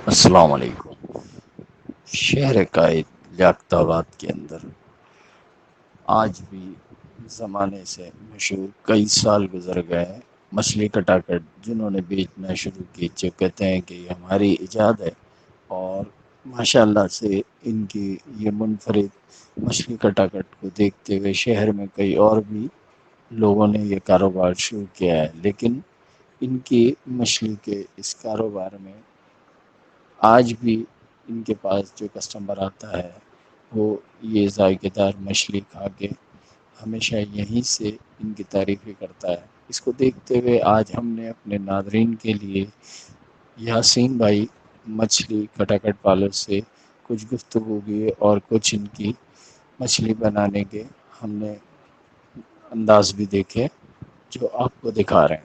السلام علیکم۔ شہر قائد لیاقت آباد کے اندر آج بھی زمانے سے مشہور کئی سال گزر گئے ہیں مچھلی کٹا کٹ جنہوں نے بیچنا شروع کی، جو کہتے ہیں کہ یہ ہماری ایجاد ہے، اور ماشاء اللہ سے ان کی یہ منفرد مچھلی کٹا کٹ کو دیکھتے ہوئے شہر میں کئی اور بھی لوگوں نے یہ کاروبار شروع کیا ہے، لیکن ان کی مچھلی کے اس کاروبار میں آج بھی ان کے پاس جو کسٹمر آتا ہے وہ یہ ذائقہ دار مچھلی کھا کے ہمیشہ یہیں سے ان کی تعریفیں کرتا ہے۔ اس کو دیکھتے ہوئے آج ہم نے اپنے ناظرین کے لیے یاسین بھائی مچھلی کٹاکٹ والوں سے کچھ گفتگو کی اور کچھ ان کی مچھلی بنانے کے ہم نے انداز بھی دیکھے جو آپ کو دکھا رہے ہیں۔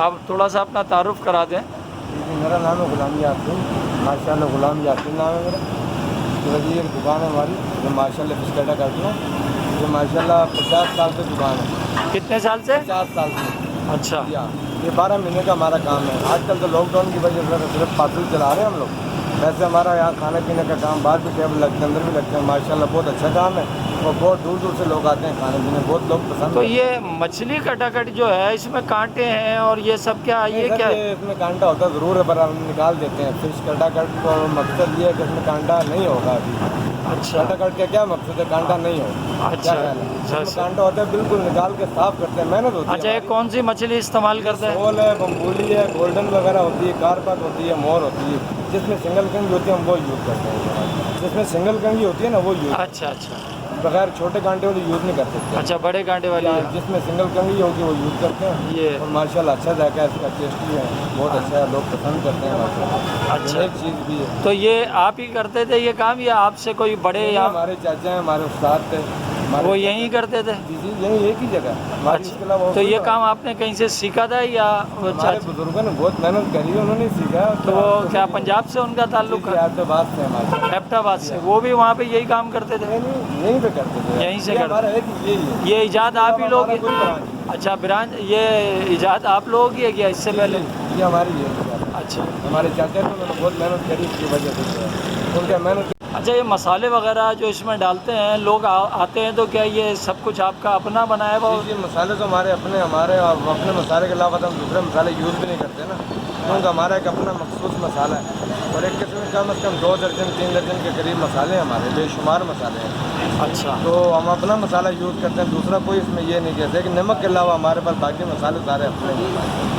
آپ تھوڑا سا اپنا تعارف کرا دیں۔ میرا نام ہے غلام یاسین، ماشاء اللہ غلام یاسین نام ہے میرا۔ تو یہ ایک دکان ہے ہماری جو ماشاء اللہ فش کٹا کرتی ہے، جو ماشاء اللہ 50 سال سے دکان ہے۔ کتنے سال سے؟ 50 سال سے۔ اچھا، یہ 12 مہینے کا ہمارا کام ہے۔ آج کل تو لاک ڈاؤن کی وجہ سے صرف پارسل چلا رہے ہیں ہم لوگ، ویسے ہمارا یہاں کھانے پینے کا کام باہر بھی ٹیبل لگتے ہیں، اندر بھی لگتے ہیں۔ ماشاء اللہ بہت اچھا کام ہے اور بہت دور دور سے لوگ آتے ہیں کھانے پینے، بہت لوگ پسند تو کرتے ہیں۔ یہ مچھلی کٹاکٹ جو ہے اس میں کانٹے ہیں اور یہ سب کیا یہ سر کیا ہے؟ یہ اس میں کانٹا ہوتا ہے ضرور ہے، پر ہم نکال دیتے ہیں۔ فش کٹا کٹ کا مقصد یہ ہے کہ اس میں کانٹا نہیں ہوگا ابھی۔ اچھا کٹا کٹ کا کیا مقصد ہے؟ کانٹا نہیں ہوگا۔ اچھا کیا خیال ہے؟ اس میں اچھا کانٹا ہوتا ہے، بالکل نکال کے صاف کرتے ہیں، محنت ہوتی ہے اچھا، یہ ہماری۔ کون سی مچھلی استعمال کرتے ہیں؟ سول ہے، بمبولی ہے، گولڈن وغیرہ ہوتی ہے، کارپت ہوتی ہے، مور ہوتی ہے۔ جس میں سنگل کنگی ہوتی ہے ہم وہ یوز کرتے ہیں۔ جس میں سنگل کنگی ہوتی ہے نا وہ یوز، اچھا اچھا بغیر چھوٹے کانٹے والی یوز نہیں کر سکتے۔ اچھا، بڑے کانٹے والی ہے۔ جس میں سنگل کنگی ہوگی وہ یوز کرتے ہیں۔ یہ اور ماشاء اللہ اچھا ذائقہ ہے اس کا، ٹیسٹی ہے، بہت اچھا ہے، لوگ پسند کرتے ہیں ماشاء اللہ۔ اچھا، ایک چیز بھی ہے، تو یہ آپ ہی کرتے تھے یہ کام یا آپ سے کوئی بڑے یا ہمارے چاچا ہیں، ہمارے استاد تھے، وہ یہیں کرتے تھے؟ جی جی یہیں ایک ہی جگہ ہماری، اس کے علاوہ اور تو کوئی یہ نہ۔ کام آپ نے کہیں سے سیکھا تھا یا ہمارے بزرگوں نے بہت محنت کری ہے، انہوں نے سیکھا۔ تو وہ کیا پنجاب سے ان کا تعلق ہے؟ آپ بات سے ہمارے ایبٹ آباد سے؟ وہ بھی وہاں پہ یہی کام کرتے تھے؟ یہیں پہ کرتے تھے، یہیں سے یہ کرتے؟ ہمارا ایک یہی ہے۔ یہ ایجاد آپ ہی لوگ؟ ہمارا کوئی برانچ نہیں۔ اچھا، برانچ یہ ایجاد آپ لوگ ہی ہے کیا اس سے پہلے؟ یہ ہماری ہے، اچھا ہمارے چاچا تھے، انہوں نے بہت محنت کری، اس کی وجہ سے ان کا محنت۔ اچھا، یہ مسالے وغیرہ جو اس میں ڈالتے ہیں لوگ آتے ہیں تو کیا یہ سب کچھ آپ کا اپنا بنایا ہوا؟ یہ مسالے تو ہمارے اپنے اپنے مسالے کے علاوہ ہم دوسرے مسالے یوز بھی نہیں کرتے نا، کیونکہ ہمارا ایک اپنا مخصوص مسالہ ہے، اور ایک قسم کم از کم 2 درجن 3 درجن کے قریب مسالے ہیں ہمارے، بے شمار مسالے ہیں۔ اچھا، تو ہم اپنا مسالہ یوز کرتے ہیں، دوسرا کوئی اس میں یہ نہیں کہتے کہ نمک کے علاوہ ہمارے پاس باقی مسالے سارے اپنے ہیں۔